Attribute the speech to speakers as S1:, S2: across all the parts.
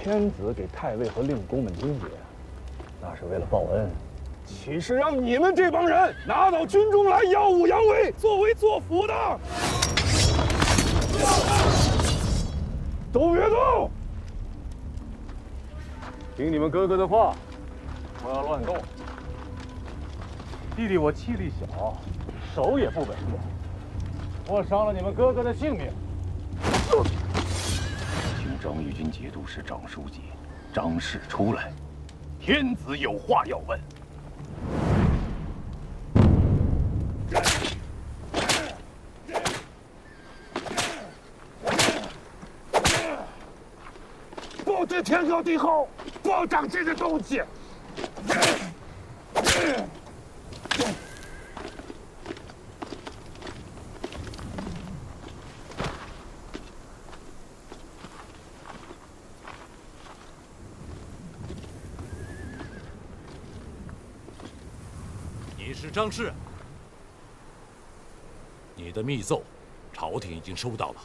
S1: 天子给太尉和令公们军节，那是为了报恩。岂是让你们这帮人拿到军中来耀武扬威，作威作福的？都别动！听你们哥哥的话，不要乱动。弟弟我气力小，手也不稳重，我伤了你们哥哥的性命。
S2: 请张玉军节度使张书记张氏出来，天子有话要问。
S1: 不知天高地厚，不长这个东西。
S3: 你是张氏，你的密奏，朝廷已经收到了。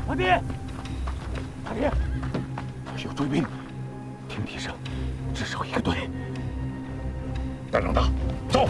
S1: 阿爹，阿爹，
S2: 有追兵，听题声，至少一个队。大长大，走。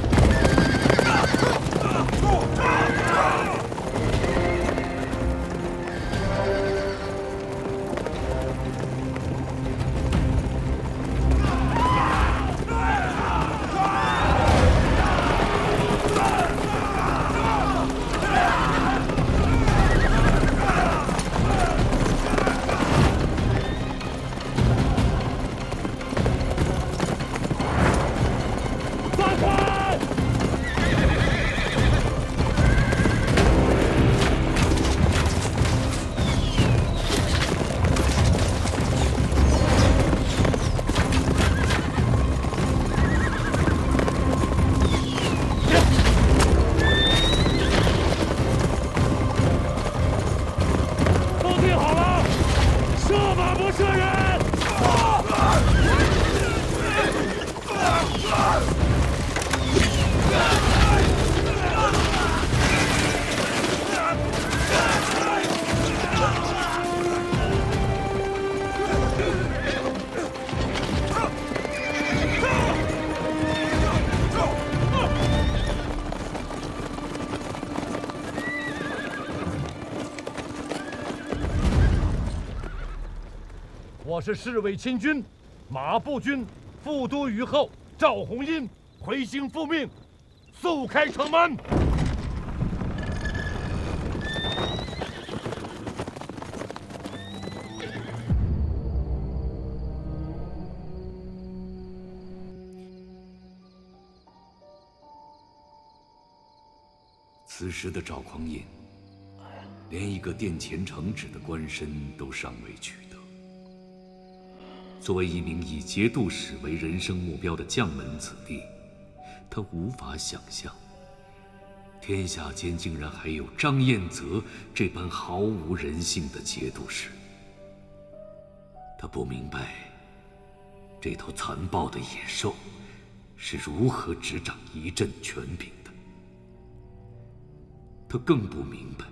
S3: 我是侍卫亲军马步军副都虞候赵弘殷，回京复命，速开城门。
S4: 此时的赵匡胤，连一个殿前承旨的官身都尚未取得。作为一名以节度使为人生目标的将门子弟，他无法想象，天下间竟然还有张彦泽这般毫无人性的节度使。他不明白，这头残暴的野兽是如何执掌一镇权柄的。他更不明白，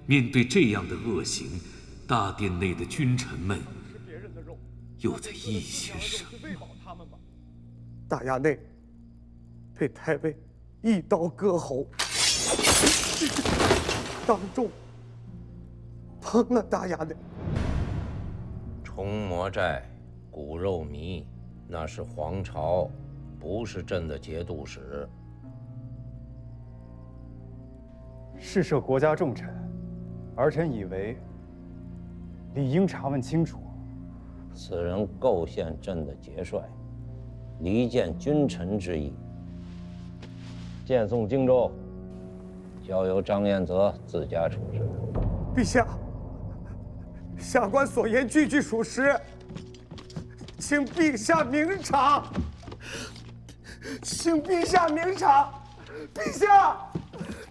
S4: 面对这样的恶行，大殿内的君臣们又在意些什么？
S5: 大衙内被太尉一刀割喉，当众烹了大衙内。
S6: 虫魔寨、骨肉糜，那是皇朝，不是朕的节度使。
S1: 事涉国家重臣，儿臣以为理应查问清楚。
S6: 此人构陷朕的节帅，离间君臣之意。荐送荆州，交由张彦泽自家处置。
S5: 陛下，下官所言句句属实，请陛下明察。请陛下明察，陛下，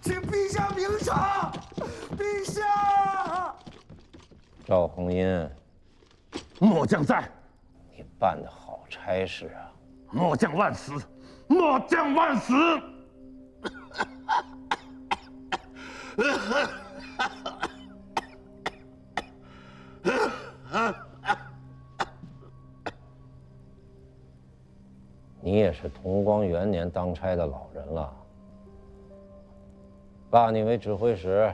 S5: 请陛下。茶，陛下！
S6: 赵弘殷，
S3: 末将在，
S6: 你办的好差事啊！
S3: 末将万死，末将万死！
S6: 你也是同光元年当差的老人了，罢你为指挥使，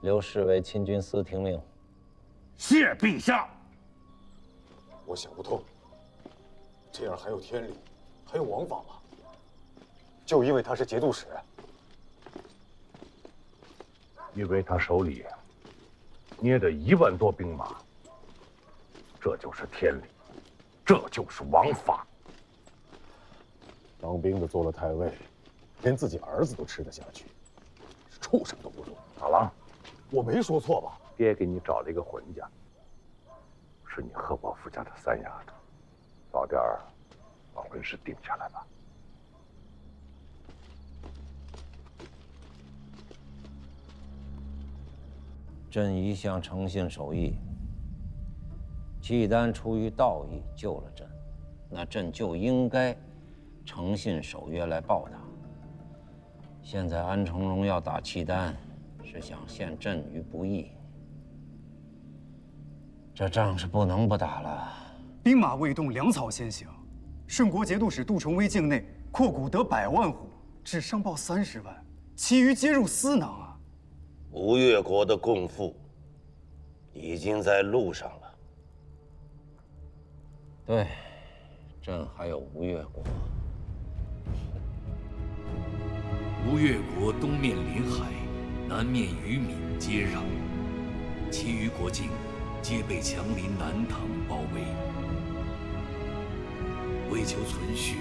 S6: 留侍为亲军司听命。
S3: 谢陛下。
S2: 我想不通，这样还有天理，还有王法吗？就因为他是节度使，
S3: 因为他手里捏着1万多兵马，这就是天理，这就是王法。
S2: 当兵的做了太尉，连自己儿子都吃得下去，畜生都不如。
S3: 大郎，
S2: 我没说错吧？
S3: 爹给你找了一个浑家，是你贺伯父家的三丫头，早点把婚事定下来吧。
S6: 朕一向诚信守义，契丹出于道义救了朕，那朕就应该诚信守约来报答。现在安重荣要打契丹，是想陷朕于不义，这仗是不能不打了。
S7: 兵马未动，粮草先行。顺国节度使杜重威境内扩谷得100万户，只上报30万，其余皆入私囊啊！
S8: 吴越国的共赋已经在路上了。
S6: 对，朕还有吴越国。
S4: 吴越国东面临海，南面与闽接壤，其余国境皆被强邻南唐包围。为求存续，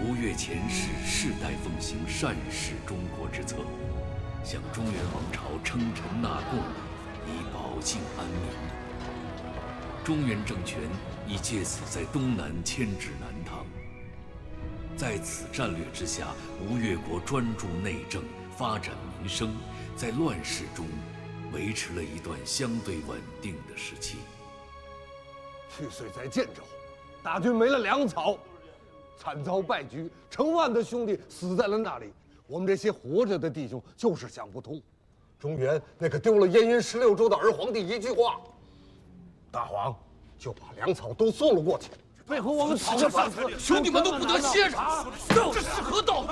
S4: 吴越前世世代奉行善治中国之策，向中原王朝称臣纳贡，以保境安民。中原政权已借此在东南牵制南唐。在此战略之下，吴越国专注内政，发展民生，在乱世中维持了一段相对稳定的时期。
S9: 去岁在建州，大军没了粮草，惨遭败局，成万的兄弟死在了那里。我们这些活着的弟兄就是想不通，中原那个丢了燕云16州的儿皇帝一句话，大王就把粮草都送了过去。背后我们讨个饭吃，
S4: 兄弟们都不得歇着，这是何道？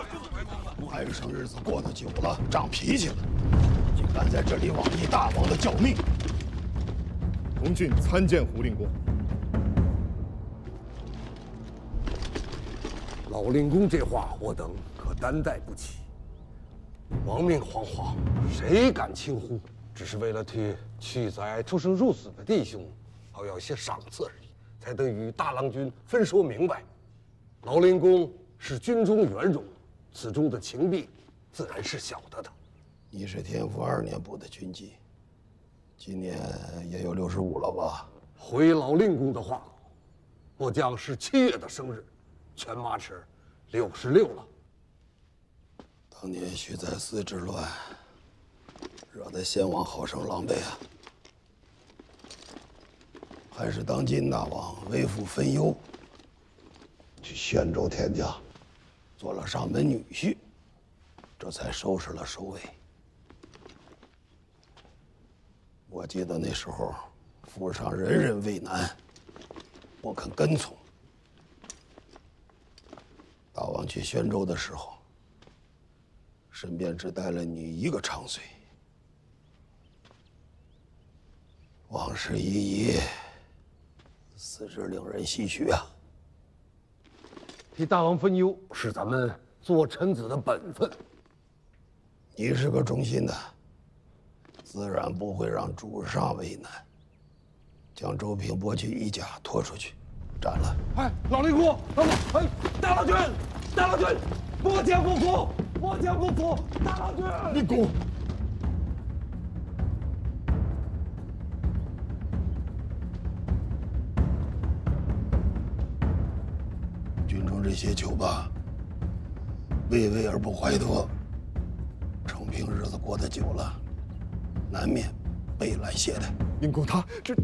S2: 外甥日子过得久了，长脾气了，竟敢在这里妄议大王的教命。
S3: 同郡参见胡令公。
S9: 老令公这话，我等可担待不起。亡命惶惶，谁敢轻忽？只是为了替去载出生入死的弟兄，好要些赏赐而已，才得与大郎君分说明白。老令公是军中元荣，此中的情弊，自然是晓得的。
S2: 你是天福2年部的军纪，今年也有65了吧？
S9: 回老令公的话，末将是7月的生日，全马齿66了。
S2: 当年徐载嗣之乱，惹得先王好生狼狈啊！还是当今大王为父分忧，去宣州田家，做了上门女婿，这才收拾了首尾。我记得那时候，府上人人为难，不肯跟从。大王去宣州的时候，身边只带了你一个长随。往事已矣，死之令人唏嘘啊！
S9: 替大王分忧是咱们做臣子的本分。
S2: 你是个忠心的，自然不会让主上为难。将周平伯去一家拖出去，斩了。
S9: 哎，老令公，哎，大郎君，大郎君，末将不服，末将不服，大郎君，
S2: 令公。军中这些酒吧，为而不怀德，承平日子过得久了，难免背来懈怠。
S5: 英公他这……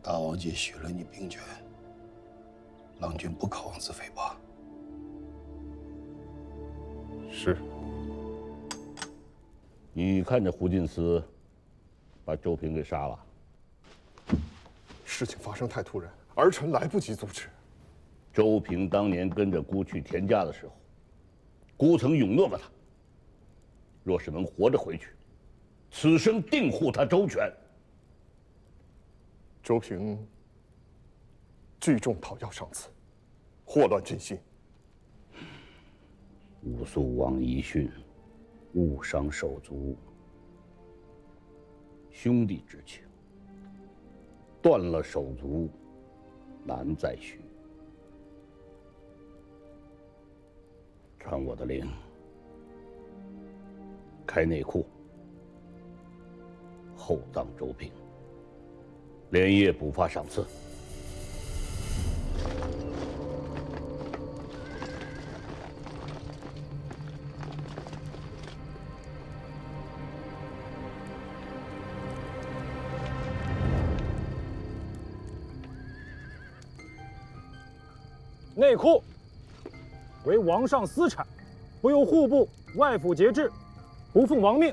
S2: 大王既许了你兵权，郎君不可妄自菲薄。
S10: 是。你看着胡进思把周平给杀了。
S5: 事情发生太突然，儿臣来不及阻止。
S10: 周平当年跟着孤去田家的时候，孤曾允诺过他，若是能活着回去，此生定护他周全。
S5: 周平聚众讨要上次，祸乱军心。
S10: 吾素往遗训，勿伤手足。兄弟之情，断了手足，难再续。传我的令，开内库，厚葬周平，连夜补发赏赐。
S1: 内库为王上私产，不由户部、外府节制，不奉王命，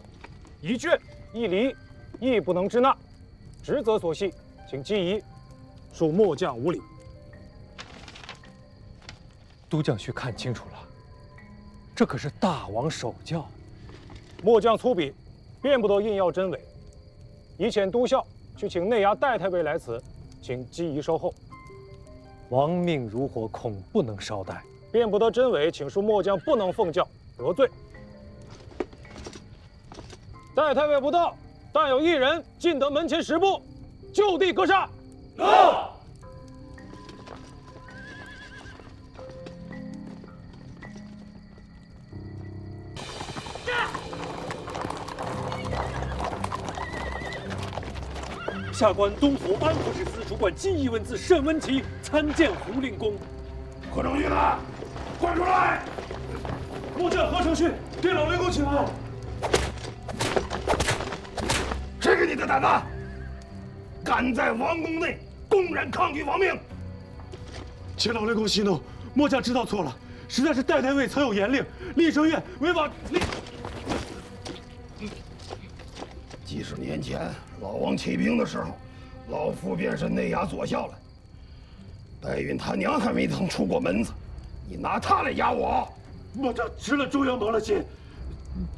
S1: 一卷一厘亦不能支纳，职责所系，请记移，恕末将无礼。
S11: 都将需看清楚了，这可是大王手教。
S1: 末将粗鄙，便不得硬要真伪。以遣都校去请内衙戴太尉来此，请记移稍后。
S11: 王命如火，恐不能稍待。
S1: 便不得真伪，请恕末将不能奉教，得罪。戴太尉不到，但有一人进得门前10步，就地格杀。
S11: 下官东府安抚使司主管金义文字沈文琪参见胡令公。
S3: 何成旭呢？快出来！
S1: 末将何成旭给老令公请安。
S3: 谁给你的胆子？敢在王宫内公然抗拒王命？
S11: 请老令公息怒，末将知道错了，实在是戴太尉曾有严令，立正院违法。
S2: 几十年前老王起兵的时候，老夫便是内衙左校了。戴允他娘还没曾出过门子，你拿他来压我？
S11: 末将吃了中央谋了心，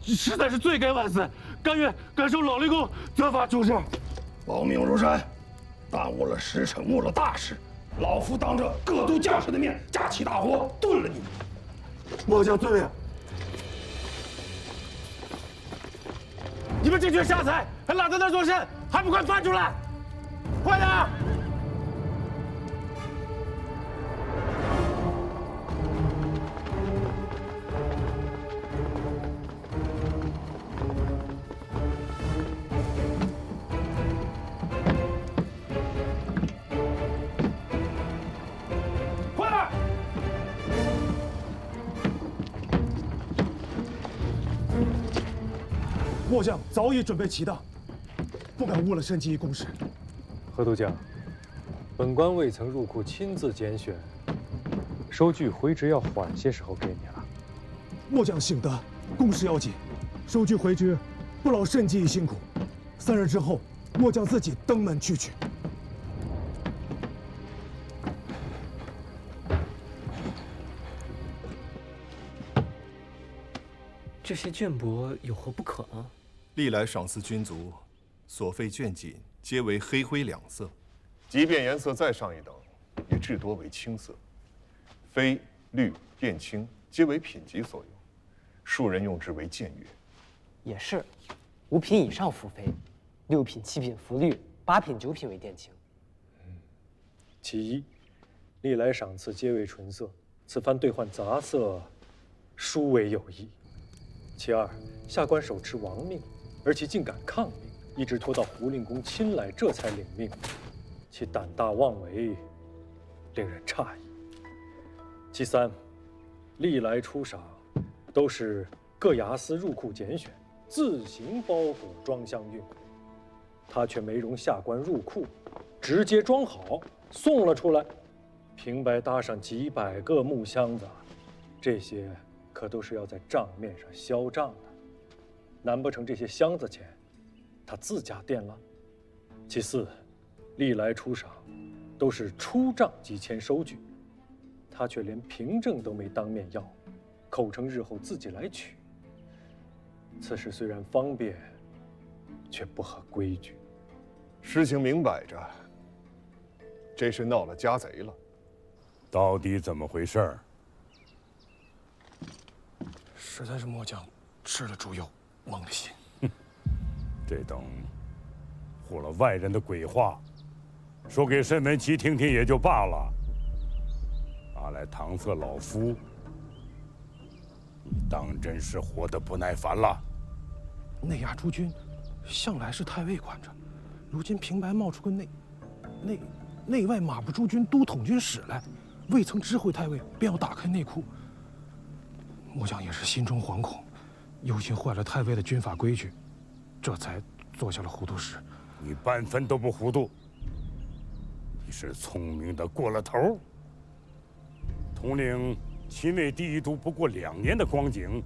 S11: 实在是罪该万死，甘愿感受老令公责罚处置。
S2: 亡命如山，耽误了时辰，误了大事。老夫当着各都将士的面，架起大火炖了你。
S11: 末将罪了。你们这群瞎才，还懒在那儿做甚？还不快翻出来！快点！
S1: 快点！末将早已准备齐当，不敢误了申记一公事。
S11: 何都将，本官未曾入库亲自拣选，收据回执要缓些时候给你了。
S1: 末将幸得，公事要紧，收据回执，不劳申记一辛苦。3日之后，末将自己登门去取。
S12: 这些绢帛有何不可呢？
S13: 历来赏赐军卒，所费绢锦皆为黑灰两色，即便颜色再上一等，也至多为青色。绯、绿、靛、青皆为品级所用，庶人用之为僭越。
S12: 也是，5品以上服绯，6品、7品服绿，8品、9品为靛青。
S11: 其一，历来赏赐皆为纯色，此番兑换杂色，殊为有异。其二，下官手持王命，而其竟敢抗命，一直拖到胡令公亲来，这才领命，其胆大妄为，令人诧异。其三，历来出赏都是各衙司入库拣选，自行包裹装箱运，他却没容下官入库，直接装好送了出来。平白搭上几百个木箱子，这些可都是要在账面上销账的。难不成这些箱子钱他自家垫了？其四，历来出赏都是出账即签收据，他却连凭证都没当面要，口称日后自己来取。此事虽然方便，却不合规矩。
S13: 事情明摆着，这是闹了家贼了。
S14: 到底怎么回事儿？
S9: 实在是末将吃了猪油，蒙了心。
S14: 这等唬了外人的鬼话，说给沈文琪听听也就罢了，拿来搪塞老夫，你当真是活得不耐烦了？
S9: 内衙诸军向来是太尉管着，如今平白冒出个内外马步诸军都统军使来，未曾知会太尉，便要打开内库。末将也是心中惶恐，忧心坏了太尉的军法规矩，这才做下了糊涂事。
S14: 你半分都不糊涂，你是聪明的过了头。统领秦魏第一都不过2年的光景，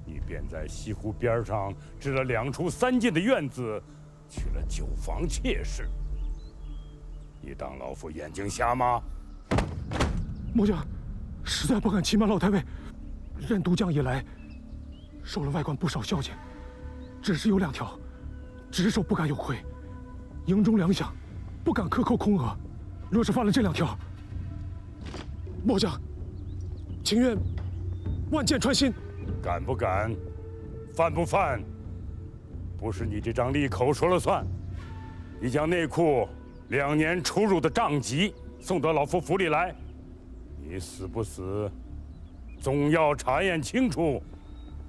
S14: 你便在西湖边上置了2处3进的院子，娶了9房妾室。你当老夫眼睛瞎吗？
S9: 末将实在不敢欺瞒老太尉，任都将以来，受了外官不少孝敬，只是有2条，只手不敢有亏，营中粮饷不敢克扣空额。若是犯了这2条，末将情愿万箭穿心。
S14: 敢不敢，犯不犯，不是你这张利口说了算。你将内库2年出入的账籍送到老夫府里来，你死不死，总要查验清楚，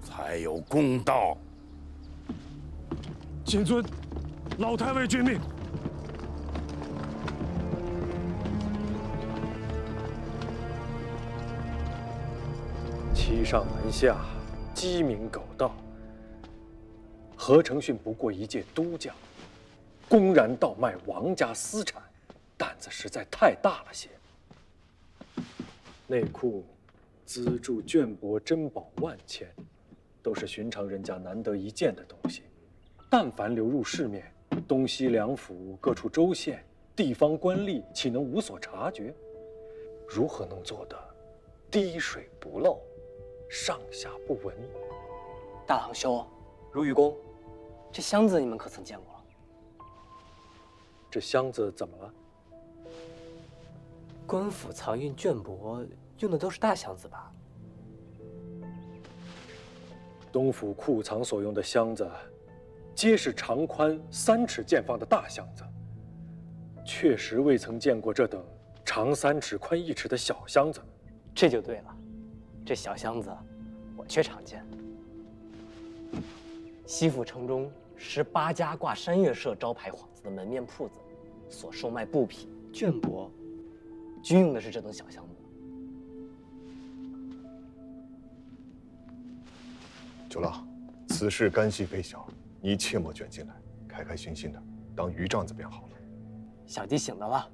S14: 才有公道。
S9: 谨遵老太尉军命。
S11: 欺上瞒下，鸡鸣狗盗。何承训不过一介都将，公然倒卖王家私产，胆子实在太大了些。内库资助绢帛珍宝万千，都是寻常人家难得一见的东西。但凡流入市面，东西两府各处州县地方官吏岂能无所察觉？如何能做得滴水不漏，上下不闻？
S12: 大堂兄，如愚公，这箱子你们可曾见过？
S11: 这箱子怎么了？
S12: 官府藏运绢帛用的都是大箱子吧？
S11: 东府库藏所用的箱子，皆是长宽3尺见方的大箱子，确实未曾见过这等长3尺、宽1尺的小箱子。
S12: 这就对了，这小箱子我却常见。西府城中18家挂山月社招牌幌子的门面铺子，所售卖布匹、绢帛，均用的是这等小箱子。
S13: 九郎，此事干系非小，你切莫卷进来，开开心心的当鱼帐子便好了。
S12: 小弟醒得了。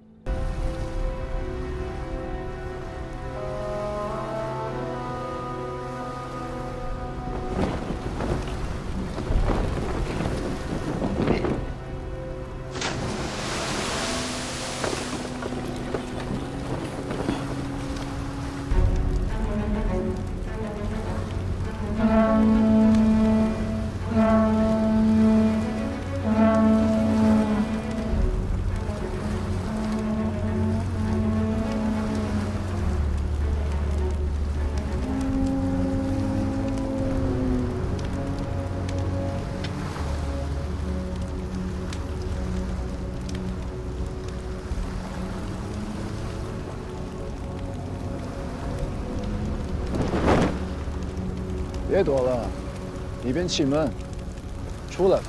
S15: 别躲了，里边气闷，出来吧。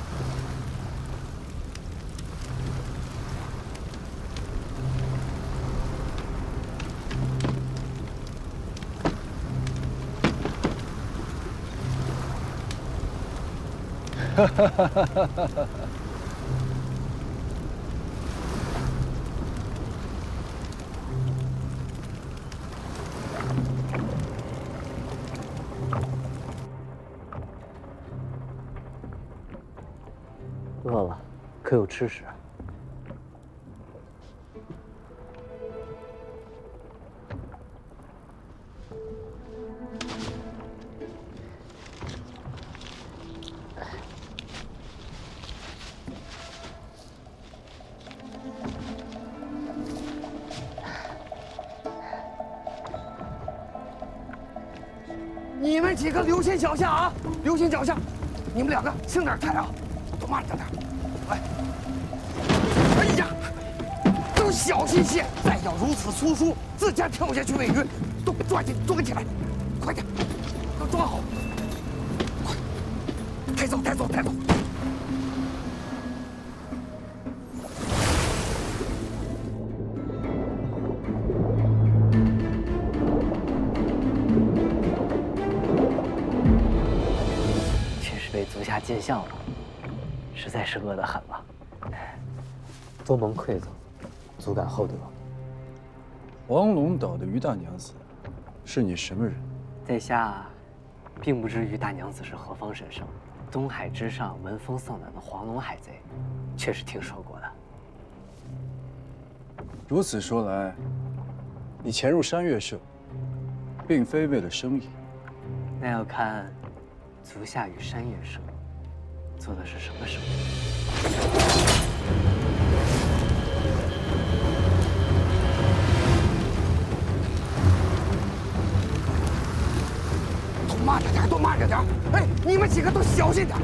S12: 饿了，可有吃食？
S2: 你们几个留心脚下啊！留心脚下！你们两个轻点抬啊，都慢着点。哎，哎呀，都小心些！再要如此粗疏，自家跳下去喂鱼，都抓紧装起来，快点，都装好。快，抬走，抬走，抬走！
S12: 被足下见笑了，实在是饿得很了。多蒙馈赠，足感厚德。
S15: 黄龙岛的于大娘子，是你什么人？
S12: 在下，并不知于大娘子是何方神圣，东海之上闻风丧胆的黄龙海贼，却是听说过的。
S15: 如此说来，你潜入山岳社，并非为了生意。
S12: 那要看足下与山岳社做的是什么生意？
S2: 都慢着点，都慢着点！哎，你们几个都小心点！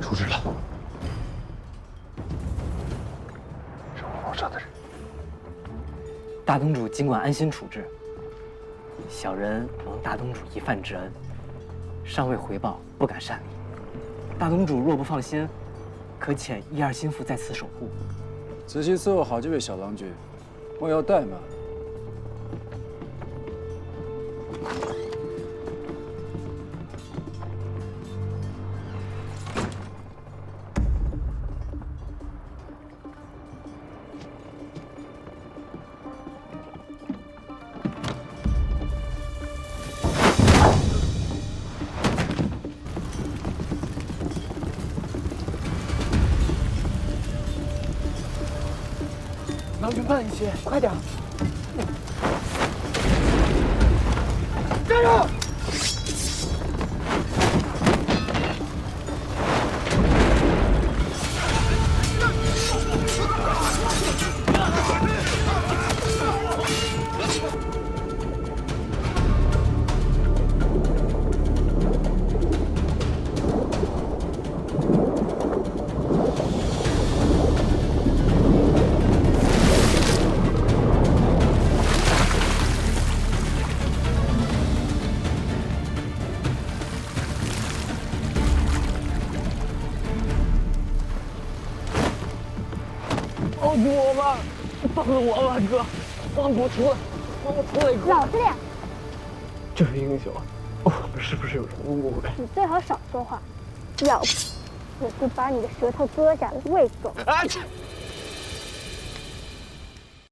S3: 出事了！是黄龙社的人。
S12: 大东主尽管安心处置，小人蒙大东主一饭之恩，尚未回报，不敢擅离。大东主若不放心，可遣一二心腹在此守护。
S15: 仔细伺候好这位小郎君，莫要怠慢。
S2: 郎君慢一些，快点！站住！
S12: 放过我吧，放了我吧，哥！放我出来，放我出来，哥！
S16: 老实点。
S12: 这位英雄，我们是不是有什么误会？
S16: 你最好少说话，要不我就把你的舌头割下来喂狗。
S12: 啊！